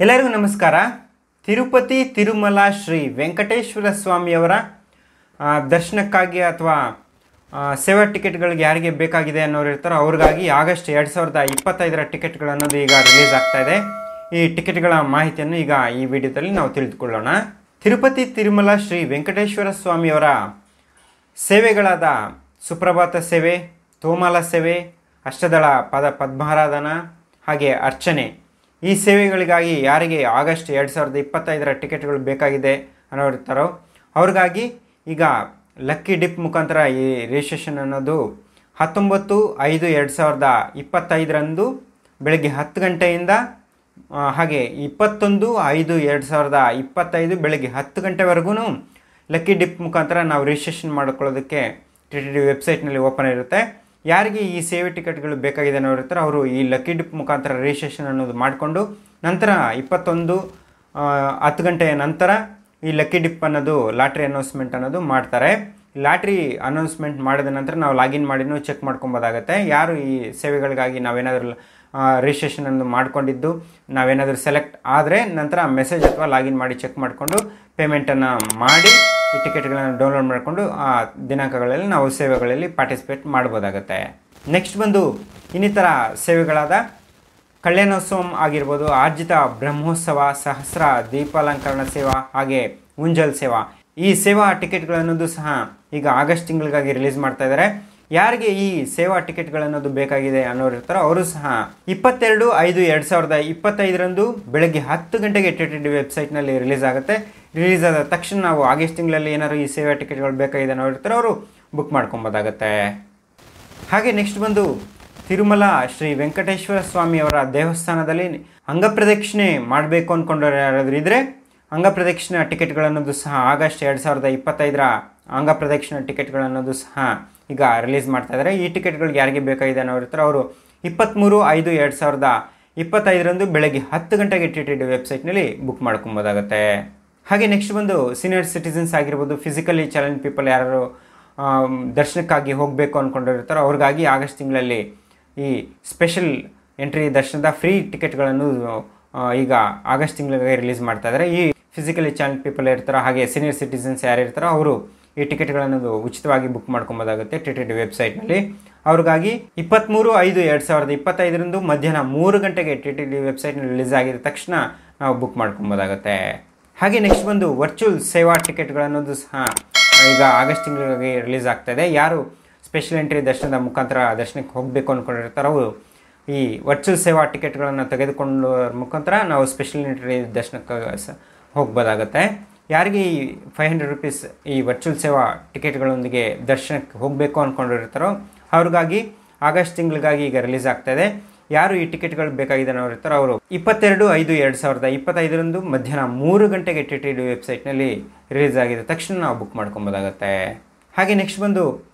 ಎಲ್ಲರಿಗೂ ನಮಸ್ಕಾರ. ತಿರುಪತಿ ತಿರುಮಲ ಶ್ರೀ ವೆಂಕಟೇಶ್ವರ ಸ್ವಾಮಿಯವರ ದರ್ಶನಕ್ಕಾಗಿ ಅಥವಾ ಸೇವಾ ಟಿಕೆಟ್ಗಳಿಗೆ ಯಾರಿಗೆ ಬೇಕಾಗಿದೆ ಅನ್ನೋರು ಇರ್ತಾರೋ ಅವ್ರಿಗಾಗಿ ಆಗಸ್ಟ್ 2025 ಟಿಕೆಟ್ಗಳು ಅನ್ನೋದು ಈಗ ರಿಲೀಸ್ ಆಗ್ತಾ ಇದೆ. ಈ ಟಿಕೆಟ್ಗಳ ಮಾಹಿತಿಯನ್ನು ಈಗ ಈ ವಿಡಿಯೋದಲ್ಲಿ ನಾವು ತಿಳಿದುಕೊಳ್ಳೋಣ. ತಿರುಪತಿ ತಿರುಮಲ ಶ್ರೀ ವೆಂಕಟೇಶ್ವರ ಸ್ವಾಮಿಯವರ ಸೇವೆಗಳಾದ ಸುಪ್ರಭಾತ ಸೇವೆ, ತೋಮಾಲ ಸೇವೆ, ಅಷ್ಟದಳ ಪದ್ಮಾರಾಧನಾ ಹಾಗೆ ಅರ್ಚನೆ, ಈ ಸೇವೆಗಳಿಗಾಗಿ ಯಾರಿಗೆ ಆಗಸ್ಟ್ 2025 ಟಿಕೆಟ್ಗಳು ಬೇಕಾಗಿದೆ ಅನ್ನೋರಿರ್ತಾರೋ ಅವ್ರಿಗಾಗಿ ಈಗ ಲಕ್ಕಿ ಡಿಪ್ ಮುಖಾಂತರ ಈ ರಿಜಿಸ್ಟ್ರೇಷನ್ ಅನ್ನೋದು 19/5/2025 ಬೆಳಗ್ಗೆ 10 ಗಂಟೆಯಿಂದ ಹಾಗೆ 21/5/2025 ಬೆಳಗ್ಗೆ 10 ಗಂಟೆವರೆಗೂ ಲಕ್ಕಿ ಡಿಪ್ ಮುಖಾಂತರ ನಾವು ರಿಜಿಸ್ಟ್ರೇಷನ್ ಮಾಡ್ಕೊಳ್ಳೋದಕ್ಕೆ TTD ವೆಬ್ಸೈಟ್ನಲ್ಲಿ ಓಪನ್ ಇರುತ್ತೆ. ಯಾರಿಗೆ ಈ ಸೇವೆ ಟಿಕೆಟ್ಗಳು ಬೇಕಾಗಿದೆ ಅನ್ನೋರಿರ್ತಾರೆ ಅವರು ಈ ಲಕ್ಕಿ ಡಿಪ್ ಮುಖಾಂತರ ರಿಜಿಸ್ಟ್ರೇಷನ್ ಅನ್ನೋದು ಮಾಡಿಕೊಂಡು ನಂತರ 10 ಗಂಟೆಯ ನಂತರ ಈ ಲಕ್ಕಿ ಡಿಪ್ ಅನ್ನೋದು ಲಾಟ್ರಿ ಅನೌನ್ಸ್ಮೆಂಟ್ ಅನ್ನೋದು ಮಾಡ್ತಾರೆ. ಲಾಟ್ರಿ ಅನೌನ್ಸ್ಮೆಂಟ್ ಮಾಡಿದ ನಂತರ ನಾವು ಲಾಗಿನ್ ಮಾಡಿನೂ ಚೆಕ್ ಮಾಡ್ಕೊಬೋದಾಗತ್ತೆ. ಯಾರು ಈ ಸೇವೆಗಳಿಗಾಗಿ ನಾವೇನಾದರೂ ರಿಜಿಸ್ಟ್ರೇಷನ್ ಅನ್ನು ಮಾಡ್ಕೊಂಡಿದ್ದು ನಾವೇನಾದರೂ ಸೆಲೆಕ್ಟ್ ಆದರೆ ನಂತರ ಮೆಸೇಜ್ ಅಥವಾ ಲಾಗಿನ್ ಮಾಡಿ ಚೆಕ್ ಮಾಡಿಕೊಂಡು ಪೇಮೆಂಟನ್ನು ಮಾಡಿ ಈ ಟಿಕೆಟ್ಗಳನ್ನು ಡೌನ್ಲೋಡ್ ಮಾಡಿಕೊಂಡು ಆ ದಿನಾಂಕಗಳಲ್ಲಿ ನಾವು ಸೇವೆಗಳಲ್ಲಿ ಪಾರ್ಟಿಸಿಪೇಟ್ ಮಾಡ್ಬೋದಾಗತ್ತೆ. ನೆಕ್ಸ್ಟ್ ಬಂದು ಇನ್ನಿತರ ಸೇವೆಗಳಾದ ಕಲ್ಯಾಣೋತ್ಸವ ಆಗಿರ್ಬೋದು, ಆರ್ಜಿತ ಬ್ರಹ್ಮೋತ್ಸವ, ಸಹಸ್ರ ದೀಪಾಲಂಕರಣ ಸೇವಾ ಹಾಗೆ ಉಂಜಲ್ ಸೇವಾ, ಈ ಸೇವಾ ಟಿಕೆಟ್ಗಳನ್ನೋದು ಸಹ ಈಗ ಆಗಸ್ಟ್ ತಿಂಗಳಿಗಾಗಿ ರಿಲೀಸ್ ಮಾಡ್ತಾ ಇದ್ದಾರೆ. ಯಾರಿಗೆ ಈ ಸೇವಾ ಟಿಕೆಟ್ಗಳನ್ನೋದು ಬೇಕಾಗಿದೆ ಅನ್ನೋರು ಇರ್ತಾರೋ ಅವರು ಸಹ 22/5/2025 ಬೆಳಗ್ಗೆ 10 ಗಂಟೆಗೆ TTD ವೆಬ್ಸೈಟ್ನಲ್ಲಿ ರಿಲೀಸ್ ಆಗುತ್ತೆ. ರಿಲೀಸ್ ಆದ ತಕ್ಷಣ ನಾವು ಆಗಸ್ಟ್ ತಿಂಗಳಲ್ಲಿ ಏನಾದ್ರು ಈ ಸೇವಾ ಟಿಕೆಟ್ಗಳು ಬೇಕಾಗಿದೆ ಅನ್ನೋರು ಇರ್ತಾರೋ ಅವರು ಬುಕ್ ಮಾಡ್ಕೊಬೋದಾಗತ್ತೆ. ಹಾಗೆ ನೆಕ್ಸ್ಟ್ ಬಂದು ತಿರುಮಲ ಶ್ರೀ ವೆಂಕಟೇಶ್ವರ ಸ್ವಾಮಿಯವರ ದೇವಸ್ಥಾನದಲ್ಲಿ ಅಂಗಪ್ರದಕ್ಷಿಣೆ ಮಾಡಬೇಕು ಅಂದ್ಕೊಂಡ್ರೆ ಯಾರಾದರೂ ಇದ್ದರೆ ಅಂಗಪ್ರದಕ್ಷಿಣೆ ಟಿಕೆಟ್ಗಳನ್ನೋದು ಸಹ ಆಗಸ್ಟ್ 2025 ಅಂಗಪ್ರದಕ್ಷಿಣೆ ಟಿಕೆಟ್ಗಳನ್ನೋದು ಸಹ ಈಗ ರಿಲೀಸ್ ಮಾಡ್ತಾ ಇದ್ದಾರೆ. ಈ ಟಿಕೆಟ್ಗಳಿಗೆ ಯಾರಿಗೆ ಬೇಕಾಗಿದೆ ಅನ್ನೋರು ಇರ್ತಾರೆ ಅವರು 23/5/2025 ಬೆಳಗ್ಗೆ 10 ಗಂಟೆಗೆ TTD ವೆಬ್ಸೈಟ್ನಲ್ಲಿ ಬುಕ್ ಮಾಡ್ಕೊಬೋದಾಗತ್ತೆ. ಹಾಗೆ ನೆಕ್ಸ್ಟ್ ಬಂದು ಸೀನಿಯರ್ ಸಿಟಿಸನ್ಸ್ ಆಗಿರ್ಬೋದು, ಫಿಸಿಕಲಿ ಚಾಲೆಂಜ್ ಪೀಪಲ್ ಯಾರು ದರ್ಶನಕ್ಕಾಗಿ ಹೋಗಬೇಕು ಅಂದ್ಕೊಂಡಿರ್ತಾರೋ ಅವ್ರಿಗಾಗಿ ಆಗಸ್ಟ್ ತಿಂಗಳಲ್ಲಿ ಈ ಸ್ಪೆಷಲ್ ಎಂಟ್ರಿ ದರ್ಶನದ ಫ್ರೀ ಟಿಕೆಟ್ಗಳನ್ನು ಈಗ ಆಗಸ್ಟ್ ತಿಂಗಳಿಗೆ ರಿಲೀಸ್ ಮಾಡ್ತಾ ಇದ್ದಾರೆ. ಈ ಫಿಸಿಕಲಿ ಚಾಲೆಂಜ್ ಪೀಪಲ್ ಇರ್ತಾರೋ ಹಾಗೆ ಸೀನಿಯರ್ ಸಿಟಿಸನ್ಸ್ ಯಾರು ಇರ್ತಾರೋ ಅವರು ಈ ಟಿಕೆಟ್ಗಳನ್ನು ಉಚಿತವಾಗಿ ಬುಕ್ ಮಾಡ್ಕೊಬೋದಾಗುತ್ತೆ TTD ವೆಬ್ಸೈಟ್ನಲ್ಲಿ. ಅವ್ರಿಗಾಗಿ 23/5/2025 ಮಧ್ಯಾಹ್ನ 3 ಗಂಟೆಗೆ TTD ವೆಬ್ಸೈಟ್ನಲ್ಲಿ ರಿಲೀಸ್ ಆಗಿದ ತಕ್ಷಣ ನಾವು ಬುಕ್ ಮಾಡ್ಕೊಬೋದಾಗುತ್ತೆ. ಹಾಗೆ ನೆಕ್ಸ್ಟ್ ಬಂದು ವರ್ಚುವಲ್ ಸೇವಾ ಟಿಕೆಟ್ಗಳನ್ನೋದು ಸಹ ಈಗ ಆಗಸ್ಟ್ ತಿಂಗಳಿಗೆ ರಿಲೀಸ್ ಆಗ್ತಾ ಇದೆ. ಯಾರು ಸ್ಪೆಷಲ್ ಎಂಟ್ರಿ ದರ್ಶನದ ಮುಖಾಂತರ ದರ್ಶನಕ್ಕೆ ಹೋಗಬೇಕು ಅಂದ್ಕೊಂಡಿರ್ತಾರೋ ಅವರು ಈ ವರ್ಚುವಲ್ ಸೇವಾ ಟಿಕೆಟ್ಗಳನ್ನು ತೆಗೆದುಕೊಂಡು ಮುಖಾಂತರ ನಾವು ಸ್ಪೆಷಲ್ ಎಂಟ್ರಿ ದರ್ಶನಕ್ಕೆ ಹೋಗ್ಬೋದಾಗತ್ತೆ. ಯಾರಿಗೆ ಈ 500 ರೂಪೀಸ್ ಈ ವರ್ಚುವಲ್ ಸೇವಾ ಟಿಕೆಟ್ಗಳೊಂದಿಗೆ ದರ್ಶನಕ್ಕೆ ಹೋಗಬೇಕು ಅಂದ್ಕೊಂಡಿರ್ತಾರೋ ಅವ್ರಿಗಾಗಿ ಆಗಸ್ಟ್ ತಿಂಗಳಿಗಾಗಿ ಈಗ ರಿಲೀಸ್ ಆಗ್ತಾ ಇದೆ. ಯಾರು ಈ ಟಿಕೆಟ್ಗಳು ಬೇಕಾಗಿದೆ ಅನ್ನೋರು ಇರ್ತಾರೋ ಅವರು 22/5/2025 ಮಧ್ಯಾಹ್ನ 3 ಗಂಟೆಗೆ TTD ವೆಬ್ಸೈಟ್ನಲ್ಲಿ ರಿಲೀಸ್ ಆಗಿದ ತಕ್ಷಣ ನಾವು ಬುಕ್ ಮಾಡ್ಕೊಬೋದಾಗತ್ತೆ. ಹಾಗೆ ನೆಕ್ಸ್ಟ್ ಬಂದು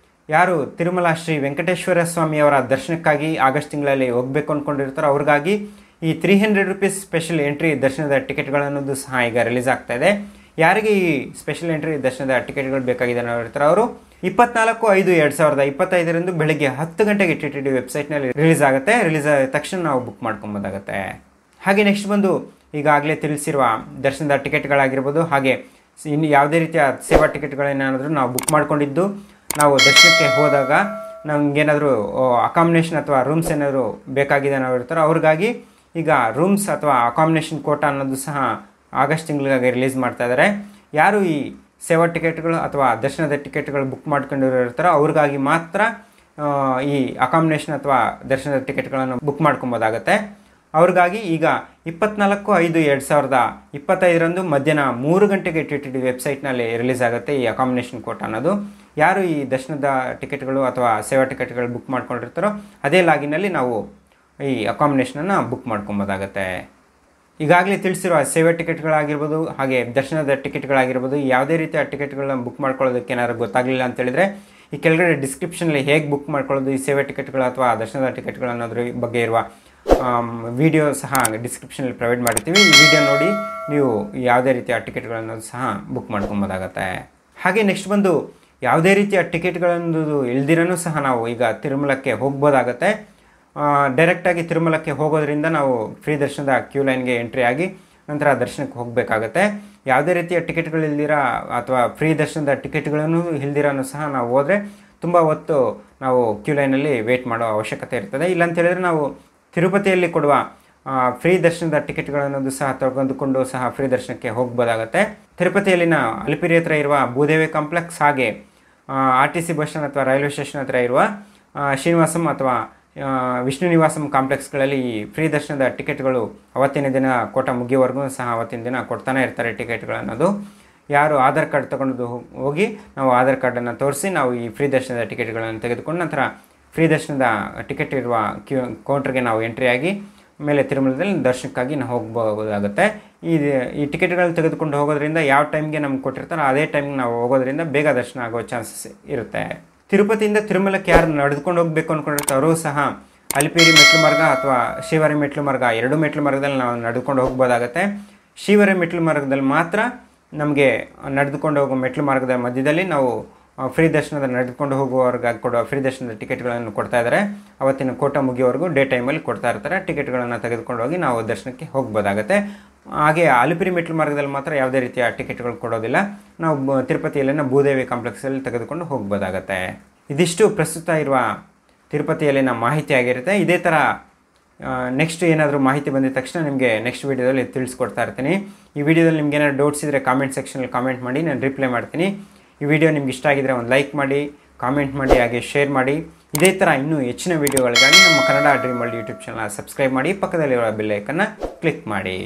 ಯಾರು ತಿರುಮಲ ಶ್ರೀ ವೆಂಕಟೇಶ್ವರ ಸ್ವಾಮಿಯವರ ದರ್ಶನಕ್ಕಾಗಿ ಆಗಸ್ಟ್ ತಿಂಗಳಲ್ಲಿ ಹೋಗಬೇಕು ಅಂದ್ಕೊಂಡಿರ್ತಾರೋ ಅವ್ರಿಗಾಗಿ ಈ 300 ರೂಪೀಸ್ ಸ್ಪೆಷಲ್ ಎಂಟ್ರಿ ದರ್ಶನದ ಟಿಕೆಟ್ಗಳನ್ನೋದು ಸಹ ಈಗ ರಿಲೀಸ್ ಆಗ್ತಾ ಇದೆ. ಯಾರಿಗೆ ಈ ಸ್ಪೆಷಲ್ ಎಂಟ್ರಿ ದರ್ಶನದ ಟಿಕೆಟ್ಗಳು ಬೇಕಾಗಿದೆ ಅನ್ನೋರು ಇರ್ತಾರೋ ಅವರು 24/5/2025 ಬೆಳಗ್ಗೆ 10 ಗಂಟೆಗೆ TTD ವೆಬ್ಸೈಟ್ನಲ್ಲಿ ರಿಲೀಸ್ ಆಗುತ್ತೆ. ರಿಲೀಸ್ ಆದ ತಕ್ಷಣ ನಾವು ಬುಕ್ ಮಾಡ್ಕೊಬೋದಾಗತ್ತೆ. ಹಾಗೆ ನೆಕ್ಸ್ಟ್ ಬಂದು ಈಗಾಗಲೇ ತಿಳಿಸಿರುವ ದರ್ಶನದ ಟಿಕೆಟ್ಗಳಾಗಿರ್ಬೋದು ಹಾಗೆ ಇನ್ನು ಯಾವುದೇ ರೀತಿಯ ಸೇವಾ ಟಿಕೆಟ್ಗಳೇನಾದರೂ ನಾವು ಬುಕ್ ಮಾಡ್ಕೊಂಡಿದ್ದು ನಾವು ದರ್ಶನಕ್ಕೆ ಹೋದಾಗ ನಮಗೇನಾದರೂ ಅಕಾಮಿಡೇಷನ್ ಅಥವಾ ರೂಮ್ಸ್ ಏನಾದರೂ ಬೇಕಾಗಿದೆ ಅನ್ನೋ ಇರ್ತಾರೋ ಅವ್ರಿಗಾಗಿ ಈಗ ರೂಮ್ಸ್ ಅಥವಾ ಅಕಾಮಿಡೇಷನ್ ಕೋಟಾ ಅನ್ನೋದು ಸಹ ಆಗಸ್ಟ್ ತಿಂಗಳಿಗಾಗಿ ರಿಲೀಸ್ ಮಾಡ್ತಾ ಇದ್ದಾರೆ. ಯಾರು ಈ ಸೇವಾ ಟಿಕೆಟ್ಗಳು ಅಥವಾ ದರ್ಶನದ ಟಿಕೆಟ್ಗಳು ಬುಕ್ ಮಾಡ್ಕೊಂಡಿರ್ತಾರೋ ಅವ್ರಿಗಾಗಿ ಮಾತ್ರ ಈ ಅಕಾಮಿಡೇಷನ್ ಅಥವಾ ದರ್ಶನದ ಟಿಕೆಟ್ಗಳನ್ನು ಬುಕ್ ಮಾಡ್ಕೊಬೋದಾಗತ್ತೆ. ಅವ್ರಿಗಾಗಿ ಈಗ 24/5/2025 ಮಧ್ಯಾಹ್ನ 3 ಗಂಟೆಗೆ TTD ವೆಬ್ಸೈಟ್ನಲ್ಲಿ ರಿಲೀಸ್ ಆಗುತ್ತೆ ಈ ಅಕಾಮಿಡೇಷನ್ ಕೋಟಾ ಅನ್ನೋದು. ಯಾರು ಈ ದರ್ಶನದ ಟಿಕೆಟ್ಗಳು ಅಥವಾ ಸೇವಾ ಟಿಕೆಟ್ಗಳು ಬುಕ್ ಮಾಡ್ಕೊಂಡಿರ್ತಾರೋ ಅದೇ ಲಾಗಿನಲ್ಲಿ ನಾವು ಈ ಅಕಾಮಿಡೇಷನನ್ನು ಬುಕ್ ಮಾಡ್ಕೊಬೋದಾಗತ್ತೆ. ಈಗಾಗಲೇ ತಿಳಿಸಿರುವ ಸೇವೆ ಟಿಕೆಟ್ಗಳಾಗಿರ್ಬೋದು ಹಾಗೆ ದರ್ಶನದ ಟಿಕೆಟ್ಗಳಾಗಿರ್ಬೋದು ಯಾವುದೇ ರೀತಿಯ ಟಿಕೆಟ್ಗಳನ್ನ ಬುಕ್ ಮಾಡ್ಕೊಳ್ಳೋದಕ್ಕೆ ಏನಾದ್ರು ಗೊತ್ತಾಗಲಿಲ್ಲ ಅಂತ ಹೇಳಿದ್ರೆ ಈ ಕೆಳಗಡೆ ಡಿಸ್ಕ್ರಿಪ್ಷನಲ್ಲಿ ಹೇಗೆ ಬುಕ್ ಮಾಡ್ಕೊಳ್ಳೋದು ಈ ಸೇವೆ ಟಿಕೆಟ್ಗಳು ಅಥವಾ ದರ್ಶನದ ಟಿಕೆಟ್ಗಳು ಅನ್ನೋದ್ರ ಬಗ್ಗೆ ಇರುವ ವಿಡಿಯೋ ಸಹ ಡಿಸ್ಕ್ರಿಪ್ಷನಲ್ಲಿ ಪ್ರೊವೈಡ್ ಮಾಡಿರ್ತೀವಿ. ಈ ವಿಡಿಯೋ ನೋಡಿ ನೀವು ಯಾವುದೇ ರೀತಿಯ ಟಿಕೆಟ್ಗಳನ್ನು ಸಹ ಬುಕ್ ಮಾಡ್ಕೊಬೋದಾಗತ್ತೆ. ಹಾಗೆ ನೆಕ್ಸ್ಟ್ ಬಂದು ಯಾವುದೇ ರೀತಿಯ ಟಿಕೆಟ್ಗಳನ್ನು ಇಲ್ದಿರನೂ ಸಹ ನಾವು ಈಗ ತಿರುಮಲಕ್ಕೆ ಹೋಗ್ಬೋದಾಗತ್ತೆ. ಡೈರೆಕ್ಟಾಗಿ ತಿರುಮಲಕ್ಕೆ ಹೋಗೋದ್ರಿಂದ ನಾವು ಫ್ರೀ ದರ್ಶನದ ಕ್ಯೂ ಲೈನ್ಗೆ ಎಂಟ್ರಿ ಆಗಿ ನಂತರ ದರ್ಶನಕ್ಕೆ ಹೋಗಬೇಕಾಗತ್ತೆ. ಯಾವುದೇ ರೀತಿಯ ಟಿಕೆಟ್ಗಳು ಇಲ್ದಿರ ಅಥವಾ ಫ್ರೀ ದರ್ಶನದ ಟಿಕೆಟ್ಗಳನ್ನು ಇಲ್ದಿರನೂ ಸಹ ನಾವು ಹೋದರೆ ತುಂಬ ಹೊತ್ತು ನಾವು ಕ್ಯೂ ಲೈನಲ್ಲಿ ವೇಟ್ ಮಾಡೋ ಅವಶ್ಯಕತೆ ಇರ್ತದೆ. ಇಲ್ಲಾಂತ ಹೇಳಿದ್ರೆ ನಾವು ತಿರುಪತಿಯಲ್ಲಿ ಕೊಡುವ ಫ್ರೀ ದರ್ಶನದ ಟಿಕೆಟ್ಗಳನ್ನೋದು ಸಹ ತೆಗೆದುಕೊಂಡು ಸಹ ಫ್ರೀ ದರ್ಶನಕ್ಕೆ ಹೋಗ್ಬೋದಾಗತ್ತೆ. ತಿರುಪತಿಯಲ್ಲಿನ ಅಲಿಪಿರಿ ಹತ್ರ ಇರುವ ಭೂದೇವಿ ಕಾಂಪ್ಲೆಕ್ಸ್ ಹಾಗೆ RTC ಬಸ್ ಸ್ಟ್ಯಾಂಡ್ ಅಥವಾ ರೈಲ್ವೆ ಸ್ಟೇಷನ್ ಹತ್ರ ಇರುವ ಶ್ರೀನಿವಾಸಂ ಅಥವಾ ವಿಷ್ಣು ನಿವಾಸಂ ಕಾಂಪ್ಲೆಕ್ಸ್ಗಳಲ್ಲಿ ಈ ಫ್ರೀ ದರ್ಶನದ ಟಿಕೆಟ್ಗಳು ಅವತ್ತಿನ ದಿನ ಕೋಟ ಮುಗಿಯೋವರೆಗೂ ಸಹ ಅವತ್ತಿನ ದಿನ ಕೊಡ್ತಾನೆ ಇರ್ತಾರೆ ಟಿಕೆಟ್ಗಳನ್ನೋದು. ಯಾರು ಆಧಾರ್ ಕಾರ್ಡ್ ತೊಗೊಂಡು ಹೋಗಿ ನಾವು ಆಧಾರ್ ಕಾರ್ಡನ್ನು ತೋರಿಸಿ ನಾವು ಈ ಫ್ರೀ ದರ್ಶನದ ಟಿಕೆಟ್ಗಳನ್ನು ತೆಗೆದುಕೊಂಡು ನಂತರ ಫ್ರೀ ದರ್ಶನದ ಟಿಕೆಟ್ ಇರುವ ಕೌಂಟ್ರಿಗೆ ನಾವು ಎಂಟ್ರಿ ಆಗಿ ಮೇಲೆ ತಿರುಮಲದಲ್ಲಿ ದರ್ಶನಕ್ಕಾಗಿ ನಾವು ಹೋಗ್ಬೋದಾಗುತ್ತೆ. ಈ ಟಿಕೆಟ್ಗಳನ್ನು ತೆಗೆದುಕೊಂಡು ಹೋಗೋದ್ರಿಂದ ಯಾವ ಟೈಮ್ಗೆ ನಮ್ಗೆ ಕೊಟ್ಟಿರ್ತಾರೋ ಅದೇ ಟೈಮ್ಗೆ ನಾವು ಹೋಗೋದ್ರಿಂದ ಬೇಗ ದರ್ಶನ ಆಗೋ ಚಾನ್ಸಸ್ ಇರುತ್ತೆ. ತಿರುಪತಿಯಿಂದ ತಿರುಮಲಕ್ಕೆ ಯಾರು ನಡೆದುಕೊಂಡು ಹೋಗಬೇಕು ಅಂದ್ಕೊಂಡಿರ್ತಾರೋ ಸಹ ಅಲಿಪಿರಿ ಮೆಟ್ಲು ಮಾರ್ಗ ಅಥವಾ ಶ್ರೀವಾರಿ ಮೆಟ್ಲು ಮಾರ್ಗ ಎರಡು ಮೆಟ್ಲು ಮಾರ್ಗದಲ್ಲಿ ನಾವು ನಡೆದುಕೊಂಡು ಹೋಗ್ಬೋದಾಗತ್ತೆ. ಶ್ರೀವಾರಿ ಮೆಟ್ಲು ಮಾರ್ಗದಲ್ಲಿ ಮಾತ್ರ ನಮಗೆ ನಡೆದುಕೊಂಡು ಹೋಗೋ ಮೆಟ್ಲು ಮಾರ್ಗದ ಮಧ್ಯದಲ್ಲಿ ನಾವು ಫ್ರೀ ದರ್ಶನದ ನಡೆದುಕೊಂಡು ಹೋಗುವವರೆಗಾಗಿ ಕೊಡುವ ಫ್ರೀ ದರ್ಶನದ ಟಿಕೆಟ್ಗಳನ್ನು ಕೊಡ್ತಾ ಇದ್ದಾರೆ. ಅವತ್ತಿನ ಕೋಟ ಮುಗಿಯೋವರೆಗೂ ಡೇ ಟೈಮಲ್ಲಿ ಕೊಡ್ತಾ ಇರ್ತಾರೆ. ಟಿಕೆಟ್ಗಳನ್ನು ತೆಗೆದುಕೊಂಡು ಹೋಗಿ ನಾವು ದರ್ಶನಕ್ಕೆ ಹೋಗ್ಬೋದಾಗತ್ತೆ. ಹಾಗೆ ಅಲಿಪಿರಿ ಮೆಟ್ಲು ಮಾರ್ಗದಲ್ಲಿ ಮಾತ್ರ ಯಾವುದೇ ರೀತಿಯ ಟಿಕೆಟ್ಗಳು ಕೊಡೋದಿಲ್ಲ. ನಾವು ತಿರುಪತಿಯಲ್ಲಿನ ಭೂದೇವಿ ಕಾಂಪ್ಲೆಕ್ಸಲ್ಲಿ ತೆಗೆದುಕೊಂಡು ಹೋಗ್ಬೋದಾಗತ್ತೆ. ಇದಿಷ್ಟು ಪ್ರಸ್ತುತ ಇರುವ ತಿರುಪತಿಯಲ್ಲಿನ ಮಾಹಿತಿ ಆಗಿರುತ್ತೆ. ಇದೇ ಥರ ನೆಕ್ಸ್ಟ್ ಏನಾದರೂ ಮಾಹಿತಿ ಬಂದಿದ ತಕ್ಷಣ ನಿಮಗೆ ನೆಕ್ಸ್ಟ್ ವೀಡಿಯೋದಲ್ಲಿ ತಿಳಿಸ್ಕೊಡ್ತಾ ಇರ್ತೀನಿ. ಈ ವಿಡಿಯೋದಲ್ಲಿ ನಿಮ್ಗೆ ಏನಾದ್ರು ಡೌಟ್ಸ್ ಇದ್ದರೆ ಕಾಮೆಂಟ್ ಸೆಕ್ಷನಲ್ಲಿ ಕಾಮೆಂಟ್ ಮಾಡಿ, ನಾನು ರಿಪ್ಲೈ ಮಾಡ್ತೀನಿ. ಈ ವಿಡಿಯೋ ನಿಮ್ಗೆ ಇಷ್ಟ ಆಗಿದ್ರೆ ಒಂದು ಲೈಕ್ ಮಾಡಿ, ಕಾಮೆಂಟ್ ಮಾಡಿ, ಹಾಗೆ ಶೇರ್ ಮಾಡಿ. ಇದೇ ಥರ ಇನ್ನೂ ಹೆಚ್ಚಿನ ವಿಡಿಯೋಗಳಿಗಾಗಿ ನಮ್ಮ Kannada dream world YouTube channel subscribe ಮಾಡಿ, ಪಕ್ಕದಲ್ಲಿರೋ ಬೆಲ್ ಐಕನ್ನ ಕ್ಲಿಕ್ ಮಾಡಿ.